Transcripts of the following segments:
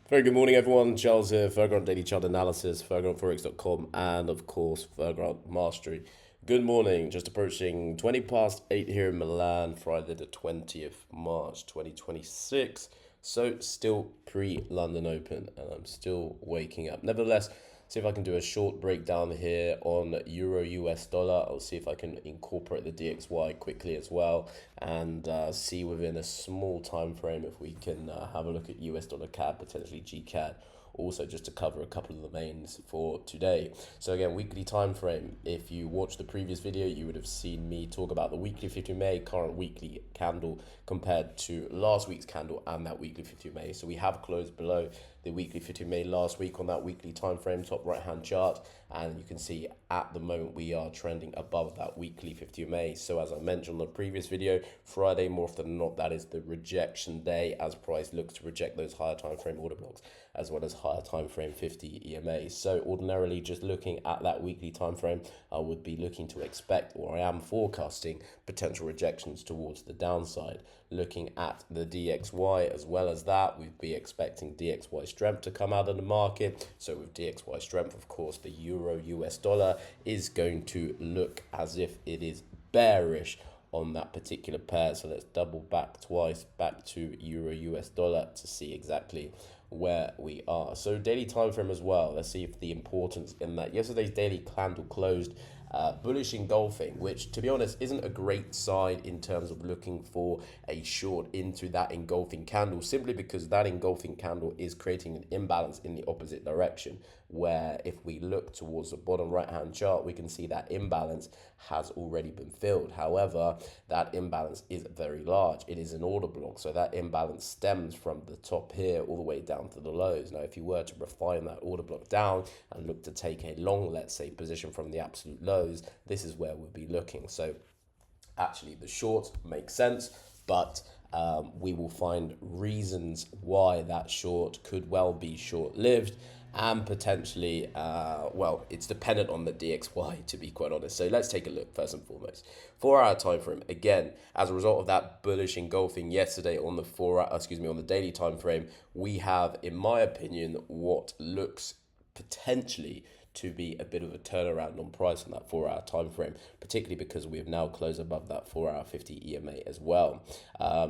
Very good morning, everyone. Charles here, FRGNT Daily Chart Analysis, FRGNTForex.com, and of course, FRGNT Mastery. Good morning. Just approaching 20 past 8 here in Milan, Friday the 20th March 2026. So, still pre-London Open, and I'm still waking up. Nevertheless, see if I can do a short breakdown here on Euro US dollar. I'll see if I can incorporate the DXY quickly as well, and see within a small time frame if we can have a look at US dollar CAD, potentially GCAD. Also, just to cover a couple of the mains for today. So again, weekly time frame. If you watched the previous video, you would have seen me talk about the weekly 50 May current weekly candle compared to last week's candle and that weekly 50 May. So we have closed below the weekly 50 May last week on that weekly time frame, top right hand chart, and you can see at the moment we are trending above that weekly 50 May. So as I mentioned on the previous video, Friday more often than not, that is the rejection day as price looks to reject those higher time frame order blocks as well as higher time frame 50 EMA. So ordinarily, just looking at that weekly time frame, I would be looking to expect, or I am forecasting, potential rejections towards the downside. Looking at the DXY as well as that, we'd be expecting DXY strength to come out of the market. So with DXY strength, of course, the Euro US dollar is going to look as if it is bearish on that particular pair. So let's double back twice back to Euro US dollar to see exactly where we are. So daily time frame as well. Let's see if the importance in that. Yesterday's daily candle closed bullish engulfing, which to be honest isn't a great sign in terms of looking for a short into that engulfing candle, simply because that engulfing candle is creating an imbalance in the opposite direction, where if we look towards the bottom right hand chart, we can see that imbalance has already been filled. However, that imbalance is very large. It is an order block, so that imbalance stems from the top here all the way down to the lows. Now if you were to refine that order block down and look to take a long, let's say, position from the absolute low, this is where we'll be looking. So actually the short makes sense, but we will find reasons why that short could well be short-lived, and potentially, well, it's dependent on the DXY, to be quite honest. So let's take a look first and foremost. 4-hour time frame. Again, as a result of that bullish engulfing yesterday on the on the daily time frame, we have, in my opinion, what looks potentially to be a bit of a turnaround on price on that 4-hour time frame, particularly because we have now closed above that 4-hour 50 EMA as well.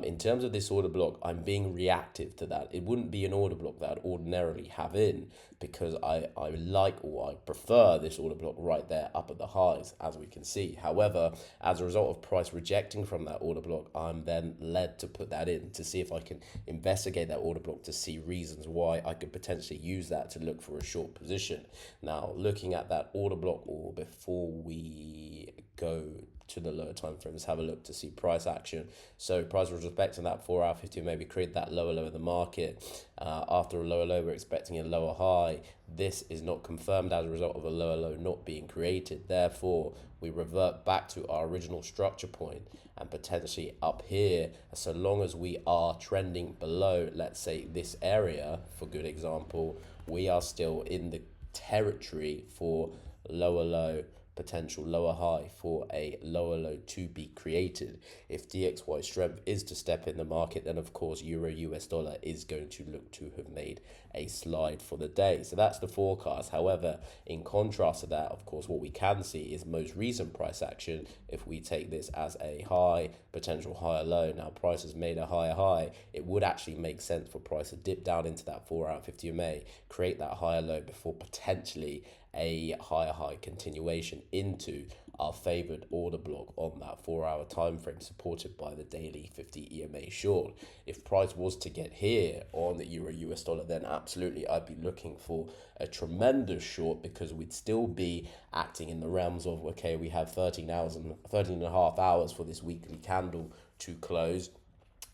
In terms of this order block, I'm being reactive to that. It wouldn't be an order block that I'd ordinarily have in, because I like, or I prefer this order block right there up at the highs, as we can see. However, as a result of price rejecting from that order block, I'm then led to put that in to see if I can investigate that order block to see reasons why I could potentially use that to look for a short position. Now, looking at that order block, or before we go to the lower time frames, have a look to see price action. So price was respecting that 4-hour 50, maybe create that lower low in the market. After a lower low, we're expecting a lower high. This is not confirmed as a result of a lower low not being created. Therefore, we revert back to our original structure point and potentially up here, so long as we are trending below, let's say, this area, for good example, we are still in the territory for lower low, potential lower high for a lower low to be created. If DXY strength is to step in the market, then of course Euro US dollar is going to look to have made a slide for the day. So that's the forecast. However, in contrast to that, of course, what we can see is most recent price action. If we take this as a high, potential higher low, now price has made a higher high, it would actually make sense for price to dip down into that 4-hour 50 MA, create that higher low before potentially a higher high continuation into our favored order block on that 4-hour time frame, supported by the daily 50 EMA short. If price was to get here on the Euro US dollar, then absolutely I'd be looking for a tremendous short, because we'd still be acting in the realms of, okay, we have 13 and a half hours for this weekly candle to close.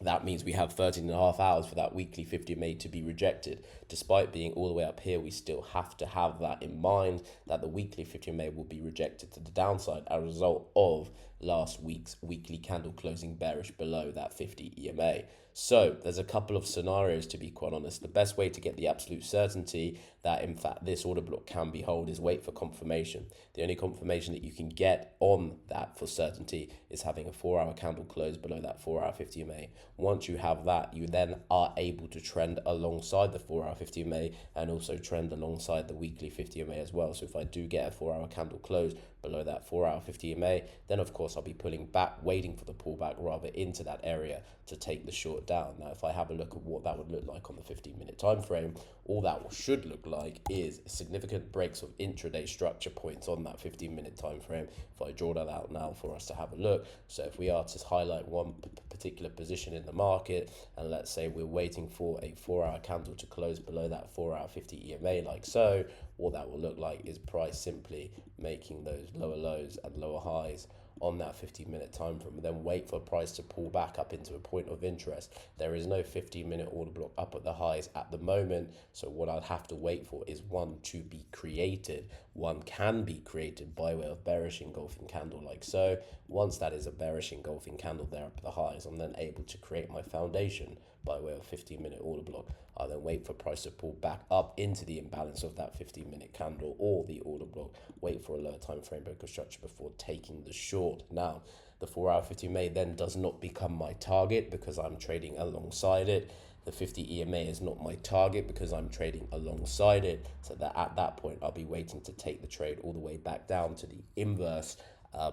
That means we have 13 and a half hours for that weekly 50 MA to be rejected. Despite being all the way up here, we still have to have that in mind, that the weekly 50 MA will be rejected to the downside as a result of last week's weekly candle closing bearish below that 50 EMA. So there's a couple of scenarios, to be quite honest. The best way to get the absolute certainty that in fact this order block can be held is wait for confirmation. The only confirmation that you can get on that for certainty is having a 4-hour candle close below that 4-hour 50 EMA. Once you have that, you then are able to trend alongside the 4-hour 50 EMA and also trend alongside the weekly 50 EMA as well. So if I do get a 4-hour candle close below that 4-hour 50 EMA, then of course I'll be pulling back, waiting for the pullback rather into that area to take the short down. Now if I have a look at what that would look like on the 15-minute time frame, all that should look like is significant breaks of intraday structure points on that 15-minute time frame. If I draw that out now for us to have a look, so if we are to highlight one particular position in the market, and let's say we're waiting for a 4-hour candle to close below that 4-hour 50 EMA like so, what that will look like is price simply making those lower lows and lower highs on that 15-minute time frame, and then wait for price to pull back up into a point of interest. There is no 15-minute order block up at the highs at the moment, so what I'd have to wait for is one to be created. One can be created by way of bearish engulfing candle like so. Once that is a bearish engulfing candle there up at the highs, I'm then able to create my foundation by way of 15-minute order block. I then wait for price to pull back up into the imbalance of that 15-minute candle or the order block, wait for a lower time frame break of structure before taking the short. Now, the 4-hour 50 EMA then does not become my target because I'm trading alongside it. The 50 EMA is not my target because I'm trading alongside it. So that at that point, I'll be waiting to take the trade all the way back down to the inverse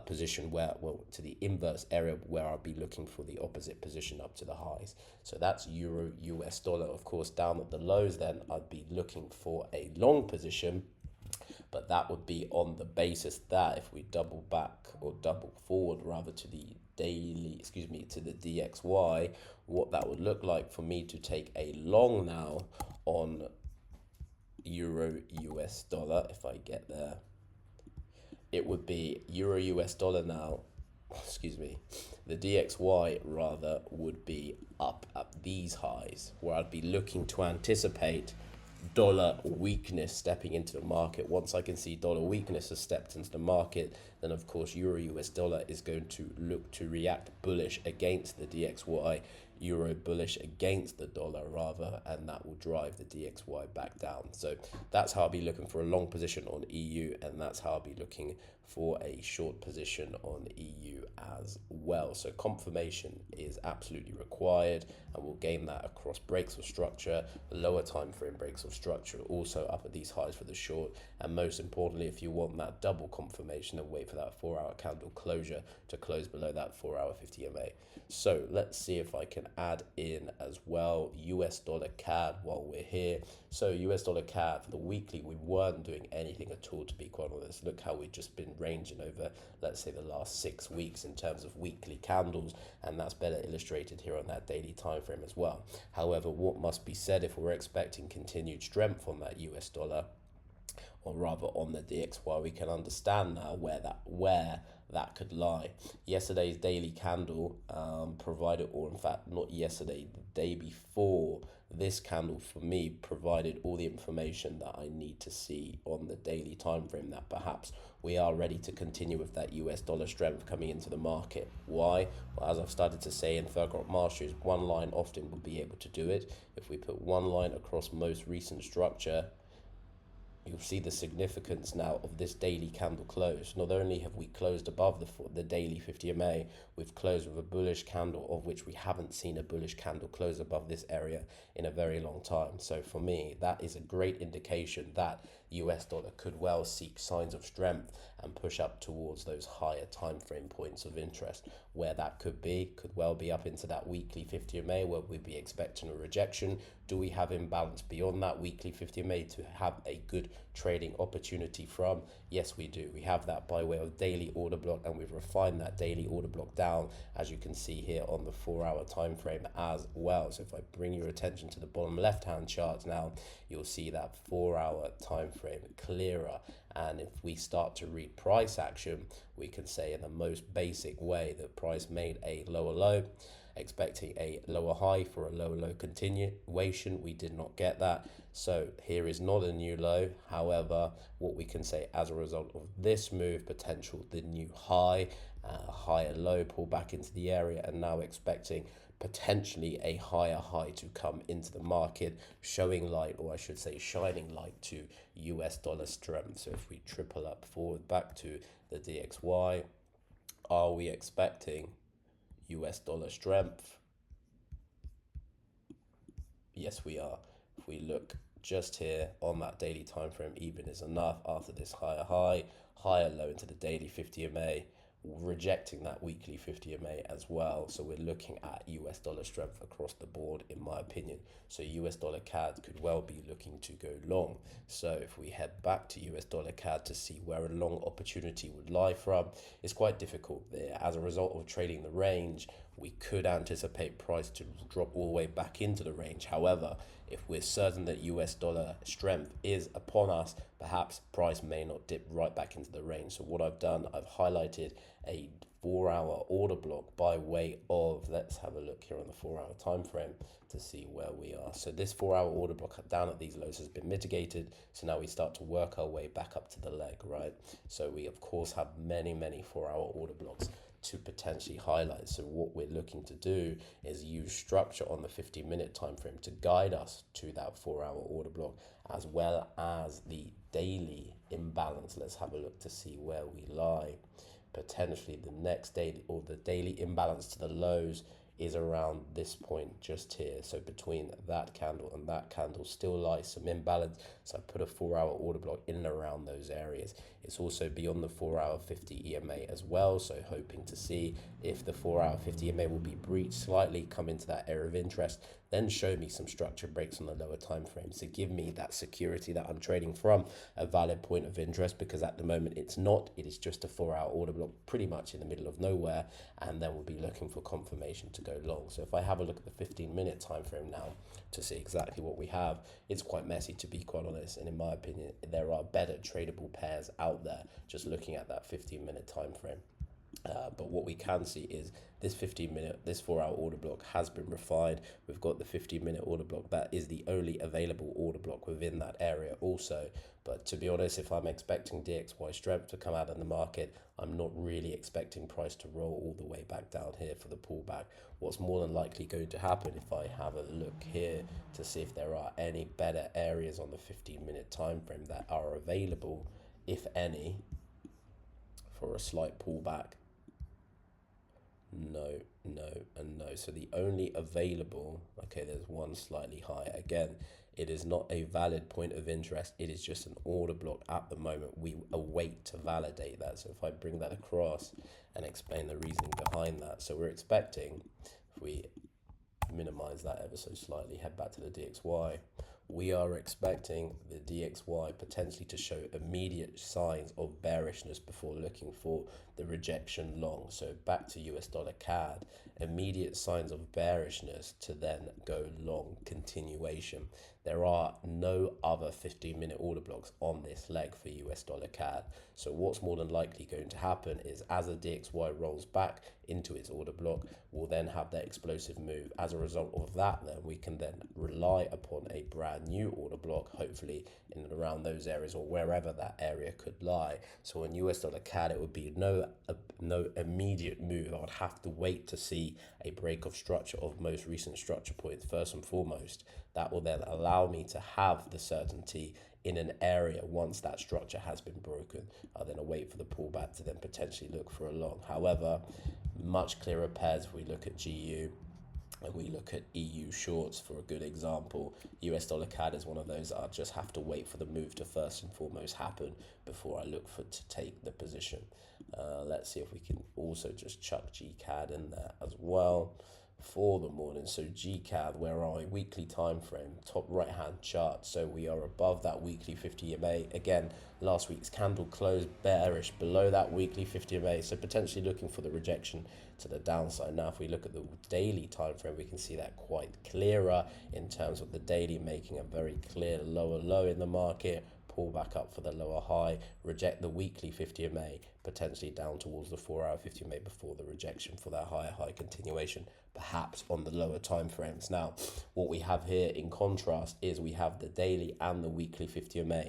position to the inverse area where I'll be looking for the opposite position up to the highs. So that's euro US dollar. Of course, down at the lows, then I'd be looking for a long position, but that would be on the basis that if we double back or double forward rather to the daily, to the DXY, what that would look like for me to take a long now on euro US dollar, if I get there, it would be euro US dollar now, the DXY rather would be up at these highs, where I'd be looking to anticipate dollar weakness stepping into the market. Once I can see dollar weakness has stepped into the market, then of course euro US dollar is going to look to react bullish against the DXY, euro bullish against the dollar rather, and that will drive the DXY back down. So that's how I'll be looking for a long position on EU, and that's how I'll be looking for a short position on EU as well. So confirmation is absolutely required, and we'll gain that across breaks of structure, lower time frame breaks of structure, also up at these highs for the short, and most importantly, if you want that double confirmation, then wait for that 4-hour candle closure to close below that 4-hour 50 EMA. So let's see if I can add in as well US dollar CAD while we're here. So US dollar CAD for the weekly, we weren't doing anything at all, to be quite honest. Look how we've just been ranging over, let's say, the last 6 weeks in terms of weekly candles, and that's better illustrated here on that daily time frame as well. However, what must be said, if we're expecting continued strength on that US dollar, or rather on the DXY, we can understand now where that could lie. Yesterday's daily candle provided, or in fact not yesterday, the day before, this candle for me provided all the information that I need to see on the daily time frame that perhaps we are ready to continue with that US dollar strength coming into the market. Why? Well, as I've started to say in FRGNT Masters, one line often will be able to do it. If we put one line across most recent structure, you'll see the significance now of this daily candle close. Not only have we closed above the daily 50 MA, we've closed with a bullish candle, of which we haven't seen a bullish candle close above this area in a very long time. So for me, that is a great indication that US dollar could well seek signs of strength and push up towards those higher time frame points of interest. Where that could well be up into that weekly 50 MA, where we'd be expecting a rejection. Do we have imbalance beyond that weekly 50 MA to have a good trading opportunity from? Yes, we do. We have that by way of daily order block, and we've refined that daily order block down, as you can see here on the 4-hour time frame as well. So if I bring your attention to the bottom left hand chart now, you'll see that 4-hour time frame clearer. And if we start to read price action, we can say in the most basic way that price made a lower low, expecting a lower high for a lower low continuation. We did not get that. So here is not a new low. However, what we can say as a result of this move, potential the new high, a higher low, pull back into the area, and now expecting potentially a higher high to come into the market, showing light, or I should say shining light, to US dollar strength. So if we triple up forward back to the DXY, are we expecting US dollar strength? Yes, we are. If we look just here on that daily time frame, even is enough after this higher high, higher low into the daily 50 MA, rejecting that weekly 50 MA as well. So we're looking at US dollar strength across the board, in my opinion. So US dollar CAD could well be looking to go long. So if we head back to US dollar CAD to see where a long opportunity would lie from, it's quite difficult there. As a result of trading the range, we could anticipate price to drop all the way back into the range. However, if we're certain that US dollar strength is upon us, perhaps price may not dip right back into the range. So what I've done, I've highlighted a 4-hour order block by way of, let's have a look here on the 4-hour time frame to see where we are. So this 4-hour order block down at these lows has been mitigated. So now we start to work our way back up to the leg, right? So we of course have many 4-hour order blocks to potentially highlight. So what we're looking to do is use structure on the 15-minute time frame to guide us to that 4-hour order block, as well as the daily imbalance. Let's have a look to see where we lie. Potentially the next day, or the daily imbalance to the lows, is around this point just here. So between that candle and that candle still lies some imbalance. So I put a 4-hour order block in and around those areas. It's also beyond the 4-hour 50 EMA as well. So hoping to see if the 4-hour 50 EMA will be breached slightly, come into that area of interest, then show me some structure breaks on the lower time frames to give me that security that I'm trading from a valid point of interest, because at the moment it's not. It is just a 4-hour order block pretty much in the middle of nowhere, and then we'll be looking for confirmation to go long. So if I have a look at the 15-minute time frame now to see exactly what we have, it's quite messy, to be quite honest, and in my opinion there are better tradable pairs out there just looking at that 15-minute time frame. But what we can see is this 4-hour order block has been refined. We've got the 15-minute order block. That is the only available order block within that area also. But to be honest, if I'm expecting DXY strength to come out in the market, I'm not really expecting price to roll all the way back down here for the pullback. What's more than likely going to happen, if I have a look here to see if there are any better areas on the 15-minute time frame that are available, if any, for a slight pullback. No, and no. So the only available, okay, there's one slightly higher. Again, it is not a valid point of interest. It is just an order block at the moment. We await to validate that. So if I bring that across and explain the reasoning behind that. So we're expecting, if we minimize that ever so slightly, head back to the DXY, we are expecting the DXY potentially to show immediate signs of bearishness before looking for the rejection long. So back to US dollar CAD, immediate signs of bearishness to then go long continuation. There are no other 15-minute order blocks on this leg for US dollar CAD. So what's more than likely going to happen is, as the DXY rolls back into its order block, we'll then have that explosive move. As a result of that, then we can then rely upon a brand new order block, hopefully in and around those areas or wherever that area could lie. So in US dollar CAD, it would be no immediate move. I would have to wait to see a break of structure of most recent structure points first and foremost. That will then allow me to have the certainty in an area once that structure has been broken. I'll then await for the pullback to then potentially look for a long. However, much clearer pairs if we look at GU and we look at EU shorts for a good example. US dollar CAD is one of those that I just have to wait for the move to first and foremost happen before I look for to take the position. Let's see if we can also just chuck GCAD in there as well for the morning. So GCAD, where are we? Weekly time frame, top right hand chart. So we are above that weekly 50 EMA. Again, last week's candle closed bearish below that weekly 50 EMA, so potentially looking for the rejection to the downside. Now if we look at the daily time frame, we can see that quite clearer in terms of the daily making a very clear lower low in the market, pull back up for the lower high, reject the weekly 50 MA, potentially down towards the 4-hour 50 MA before the rejection for that higher high continuation, perhaps on the lower time frames. Now, what we have here in contrast is we have the daily and the weekly 50 MA.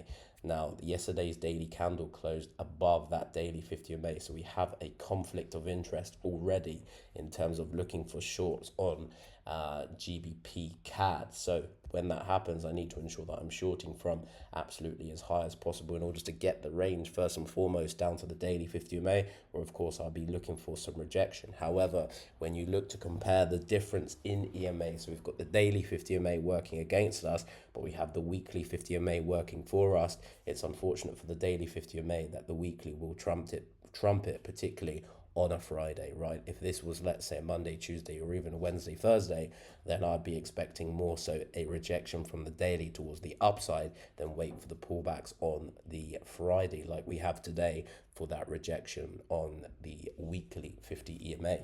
Now, yesterday's daily candle closed above that daily 50 MA, so we have a conflict of interest already in terms of looking for shorts on GBPCAD. So when that happens, I need to ensure that I'm shorting from absolutely as high as possible in order to get the range first and foremost down to the daily 50 MA, where of course I'll be looking for some rejection. However, when you look to compare the difference in EMA, so we've got the daily 50 MA working against us, but we have the weekly 50 MA working for us. It's unfortunate for the daily 50 MA that the weekly will trump it, particularly on a Friday, right? If this was, let's say, Monday, Tuesday, or even a Wednesday, Thursday, then I'd be expecting more so a rejection from the daily towards the upside than wait for the pullbacks on the Friday like we have today for that rejection on the weekly 50 EMA.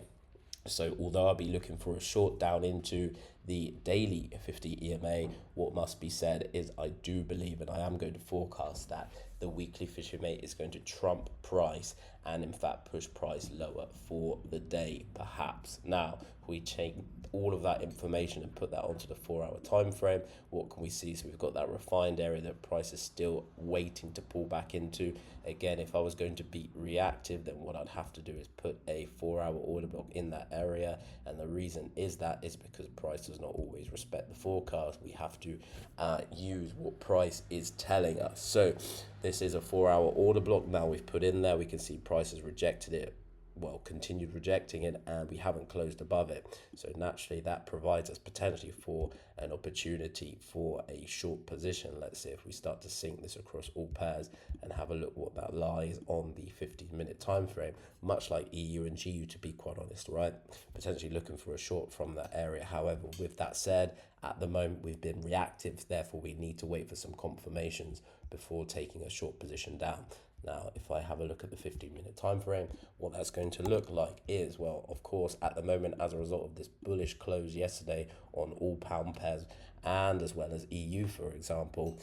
So although I'll be looking for a short down into the daily 50 EMA, what must be said is I do believe, and I am going to forecast, that the weekly 50 EMA is going to trump price and in fact push price lower for the day perhaps. Now, we take all of that information and put that onto the 4-hour time frame. What can we see? So we've got that refined area that price is still waiting to pull back into. Again, if I was going to be reactive, then what I'd have to do is put a 4-hour order block in that area, and the reason is because price does not always respect the forecast. We have to use what price is telling us. So this is a 4-hour order block. Now we've put in there, we can see price has rejected it, well, continued rejecting it, and we haven't closed above it. So naturally that provides us potentially for an opportunity for a short position. Let's say if we start to sync this across all pairs and have a look what that lies on the 15-minute time frame, much like EU and GU, to be quite honest, right? Potentially looking for a short from that area. However, with that said, at the moment we've been reactive, therefore we need to wait for some confirmations before taking a short position down. Now, if I have a look at the 15-minute time frame, what that's going to look like is, well, of course, at the moment, as a result of this bullish close yesterday on all pound pairs and as well as EU, for example,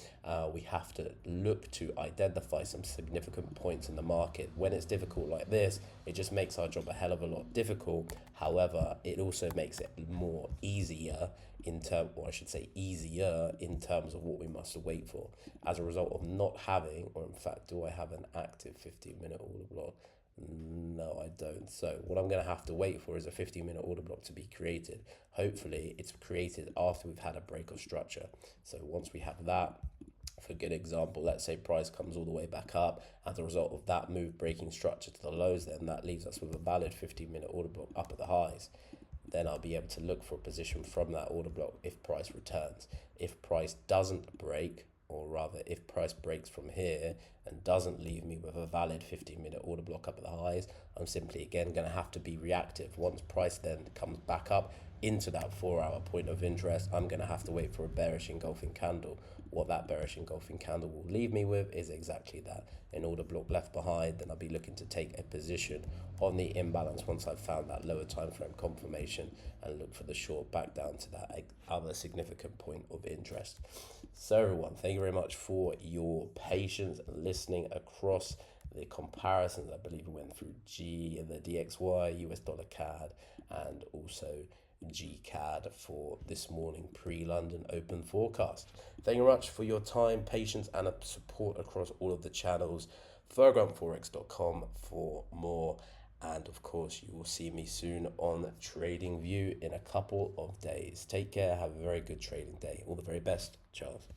we have to look to identify some significant points in the market. When it's difficult like this, it just makes our job a hell of a lot difficult. However, it also makes it more easier in terms, or I should say easier in terms of what we must wait for. As a result of not having, or in fact, do I have an active 15-minute order block? No, I don't. So what I'm going to have to wait for is a 15-minute order block to be created. Hopefully it's created after we've had a break of structure. So once we have that, for a good example, let's say price comes all the way back up as a result of that move breaking structure to the lows, then that leaves us with a valid 15-minute order block up at the highs. Then I'll be able to look for a position from that order block if price returns. If price doesn't break, or rather if price breaks from here and doesn't leave me with a valid 15-minute order block up at the highs, I'm simply again going to have to be reactive. Once price then comes back up into that 4-hour point of interest, I'm going to have to wait for a bearish engulfing candle. What that bearish engulfing candle will leave me with is exactly that, an order block left behind. Then I'll be looking to take a position on the imbalance once I've found that lower time frame confirmation and look for the short back down to that other significant point of interest. So everyone, thank you very much for your patience and listening across the comparisons. I believe we went through G and the DXY, US dollar CAD, and also GCAD for this morning pre-London open forecast. Thank you very much for your time, patience, and support across all of the channels. FRGNT for more. And of course, you will see me soon on TradingView in a couple of days. Take care. Have a very good trading day. All the very best. Charles.